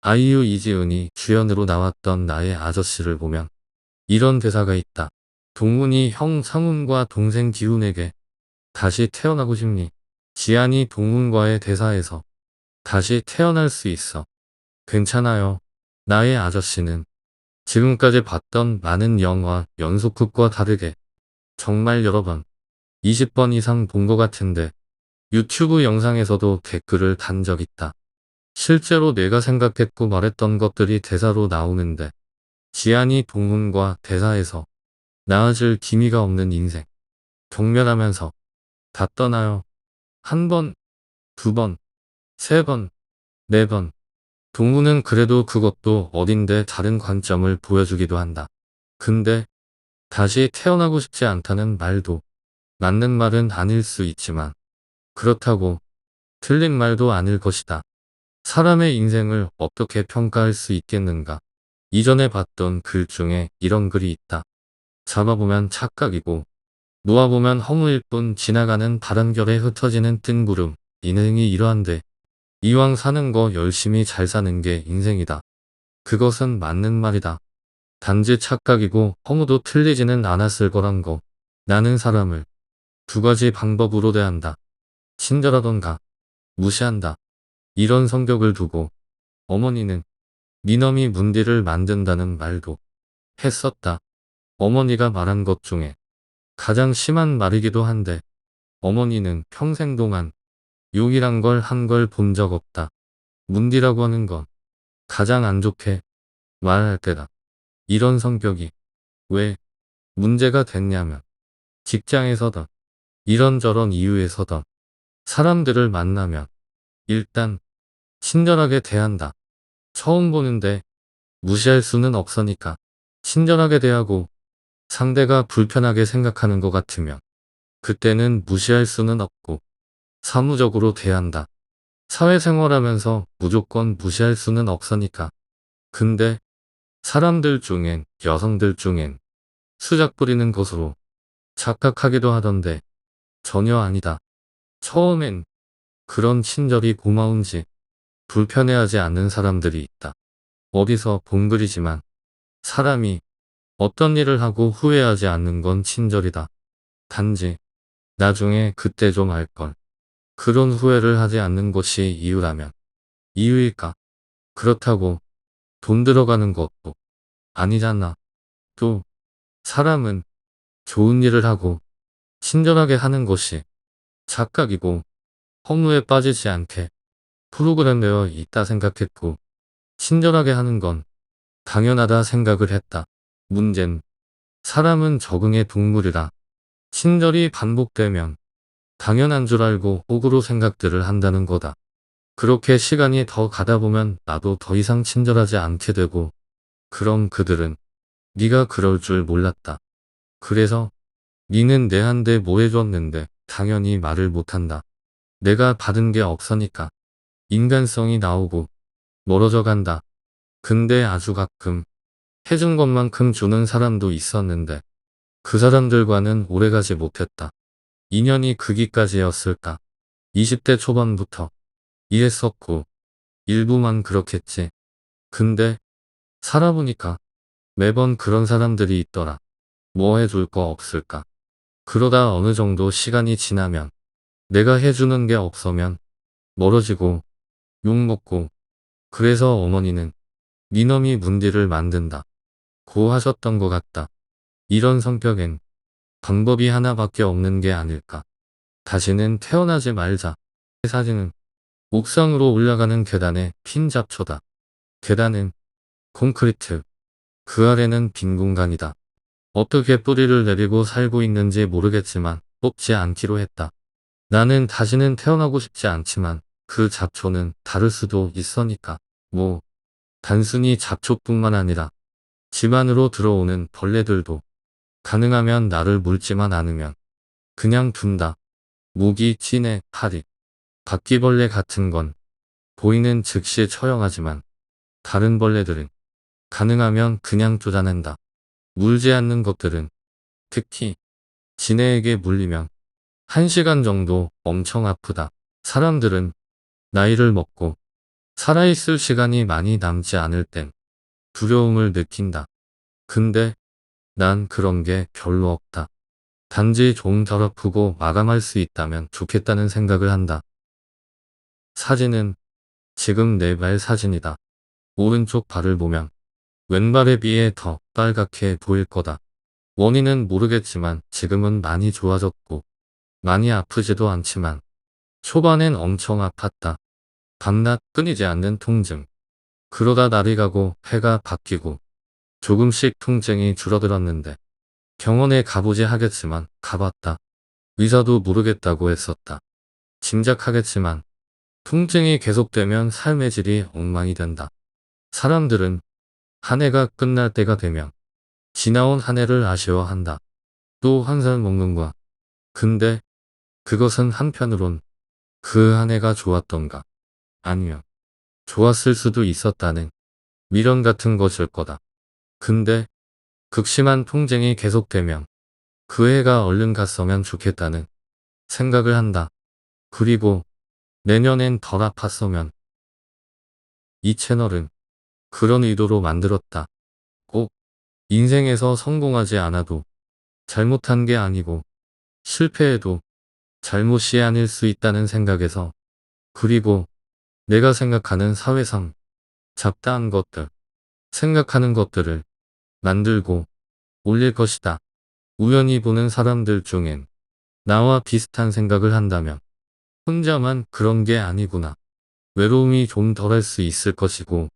아이유 이지은이 주연으로 나왔던 나의 아저씨를 보면 이런 대사가 있다. 동문이 형 상훈과 동생 기훈에게 다시 태어나고 싶니? 지안이 동문과의 대사에서 다시 태어날 수 있어. 괜찮아요. 나의 아저씨는 지금까지 봤던 많은 영화 연속극과 다르게 정말 여러 번, 20번 이상 본 것 같은데 유튜브 영상에서도 댓글을 단 적 있다. 실제로 내가 생각했고 말했던 것들이 대사로 나오는데 지안이 동문과 대사에서 나아질 기미가 없는 인생. 경멸하면서 다 떠나요. 한 번, 두 번, 세 번, 네 번. 동문은 그래도 그것도 어딘데 다른 관점을 보여주기도 한다. 근데 다시 태어나고 싶지 않다는 말도 맞는 말은 아닐 수 있지만 그렇다고 틀린 말도 아닐 것이다. 사람의 인생을 어떻게 평가할 수 있겠는가? 이전에 봤던 글 중에 이런 글이 있다. 잡아보면 착각이고 놓아보면 허무일 뿐 지나가는 바람결에 흩어지는 뜬구름. 인생이 이러한데 이왕 사는 거 열심히 잘 사는 게 인생이다. 그것은 맞는 말이다. 단지 착각이고 허무도 틀리지는 않았을 거란 거. 나는 사람을 두 가지 방법으로 대한다. 친절하던가 무시한다. 이런 성격을 두고 어머니는 니놈이 문디를 만든다는 말도 했었다. 어머니가 말한 것 중에 가장 심한 말이기도 한데 어머니는 평생 동안 욕이란 걸 한 걸 본 적 없다. 문디라고 하는 건 가장 안 좋게 말할 때다. 이런 성격이 왜 문제가 됐냐면 직장에서든 이런저런 이유에서든 사람들을 만나면 일단 친절하게 대한다. 처음 보는데 무시할 수는 없으니까 친절하게 대하고 상대가 불편하게 생각하는 것 같으면 그때는 무시할 수는 없고 사무적으로 대한다. 사회생활하면서 무조건 무시할 수는 없으니까. 근데 사람들 중엔 여성들 중엔 수작 부리는 것으로 착각하기도 하던데 전혀 아니다. 처음엔 그런 친절이 고마운지 불편해하지 않는 사람들이 있다. 어디서 본 글이지만 사람이 어떤 일을 하고 후회하지 않는 건 친절이다. 단지 나중에 그때 좀 알걸. 그런 후회를 하지 않는 것이 이유라면 이유일까? 그렇다고 돈 들어가는 것도 아니잖아. 또 사람은 좋은 일을 하고 친절하게 하는 것이 착각이고 허무에 빠지지 않게 프로그램되어 있다 생각했고 친절하게 하는 건 당연하다 생각을 했다. 문제는 사람은 적응의 동물이라 친절이 반복되면 당연한 줄 알고 호구로 생각들을 한다는 거다. 그렇게 시간이 더 가다 보면 나도 더 이상 친절하지 않게 되고 그럼 그들은 네가 그럴 줄 몰랐다. 그래서 니는 내한테 뭐 해줬는데 당연히 말을 못한다. 내가 받은 게 없으니까 인간성이 나오고 멀어져 간다. 근데 아주 가끔 해준 것만큼 주는 사람도 있었는데 그 사람들과는 오래가지 못했다. 인연이 크기까지였을까? 20대 초반부터 이랬었고 일부만 그렇겠지. 근데 살아보니까 매번 그런 사람들이 있더라. 뭐 해줄 거 없을까? 그러다 어느 정도 시간이 지나면 내가 해주는 게 없으면 멀어지고 욕먹고 그래서 어머니는 니놈이 문디를 만든다 고 하셨던 것 같다. 이런 성격엔 방법이 하나밖에 없는 게 아닐까. 다시는 태어나지 말자. 사진은 옥상으로 올라가는 계단의 핀 잡초다. 계단은 콘크리트, 그 아래는 빈 공간이다. 어떻게 뿌리를 내리고 살고 있는지 모르겠지만 뽑지 않기로 했다. 나는 다시는 태어나고 싶지 않지만 그 잡초는 다를 수도 있으니까. 뭐 단순히 잡초뿐만 아니라 집 안으로 들어오는 벌레들도 가능하면 나를 물지만 않으면 그냥 둔다. 모기, 찌네, 파리, 바퀴벌레 같은 건 보이는 즉시 처형하지만 다른 벌레들은 가능하면 그냥 쫓아낸다. 물지 않는 것들은 특히 지네에게 물리면 1시간 정도 엄청 아프다. 사람들은 나이를 먹고 살아있을 시간이 많이 남지 않을 땐 두려움을 느낀다. 근데 난 그런 게 별로 없다. 단지 좀 덜 아프고 마감할 수 있다면 좋겠다는 생각을 한다. 사진은 지금 내 발 사진이다. 오른쪽 발을 보면 왼발에 비해 더 빨갛게 보일 거다. 원인은 모르겠지만 지금은 많이 좋아졌고 많이 아프지도 않지만 초반엔 엄청 아팠다. 밤낮 끊이지 않는 통증. 그러다 날이 가고 해가 바뀌고 조금씩 통증이 줄어들었는데 병원에 가보지 하겠지만 가봤다. 의사도 모르겠다고 했었다. 짐작하겠지만 통증이 계속되면 삶의 질이 엉망이 된다. 사람들은 한 해가 끝날 때가 되면 지나온 한 해를 아쉬워한다. 또 한 살 먹는 거야. 근데 그것은 한편으론 그 한 해가 좋았던가 아니면 좋았을 수도 있었다는 미련 같은 것일 거다. 근데 극심한 통증이 계속되면 그 해가 얼른 갔으면 좋겠다는 생각을 한다. 그리고 내년엔 덜 아팠으면. 이 채널은 그런 의도로 만들었다. 꼭 인생에서 성공하지 않아도 잘못한 게 아니고 실패해도 잘못이 아닐 수 있다는 생각에서, 그리고 내가 생각하는 사회상 잡다한 것들, 생각하는 것들을 만들고 올릴 것이다. 우연히 보는 사람들 중엔 나와 비슷한 생각을 한다면 혼자만 그런 게 아니구나. 외로움이 좀 덜할 수 있을 것이고,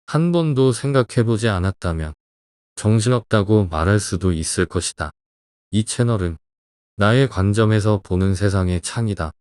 한 번도 생각해보지 않았다면 정신없다고 말할 수도 있을 것이다. 이 채널은 나의 관점에서 보는 세상의 창이다.